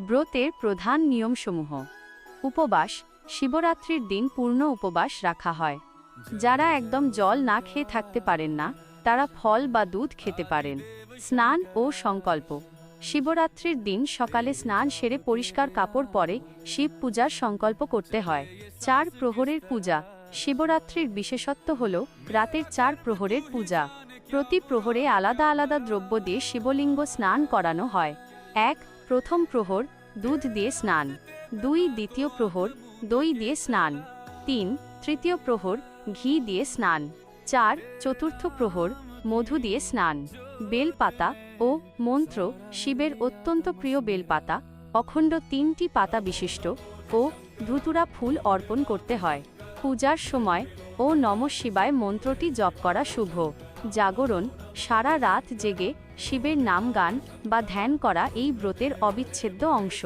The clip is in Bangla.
ব্রতের প্রধান নিয়মসমূহ। উপবাস। শিবরাত্রির দিন পূর্ণ উপবাস রাখা হয়। যারা একদম জল না খেয়ে থাকতে পারেন না, তারা ফল বা দুধ খেতে পারেন। স্নান ও সংকল্প। শিবরাত্রির দিন সকালে স্নান সেরে পরিষ্কার কাপড় পরে শিব পূজার সংকল্প করতে হয়। 4 প্রহরের পূজা। শিবরাত্রির বিশেষত্ব হল রাতের 4 প্রহরের পূজা। প্রতি প্রহরে আলাদা আলাদা দ্রব্য দিয়ে শিবলিঙ্গ স্নান করানো হয়। 1. প্রথম প্রহর দুধ দিয়ে স্নান। 2. দ্বিতীয় প্রহর দই দিয়ে স্নান। 3. তৃতীয় প্রহর ঘি দিয়ে স্নান। 4. চতুর্থ প্রহর মধু দিয়ে স্নান। বেলপাতা ও মন্ত্র। শিবের অত্যন্ত প্রিয় বেলপাতা, অখণ্ড 3টি পাতা বিশিষ্ট ও ধুতুরা ফুল অর্পণ করতে হয়। পূজার সময় ও নমঃ শিবায় মন্ত্রটি জপ করা শুভ। জাগরণ। সারা রাত জেগে শিবের নাম গান বা ধ্যান করা এই ব্রতের অবিচ্ছেদ্য অংশ।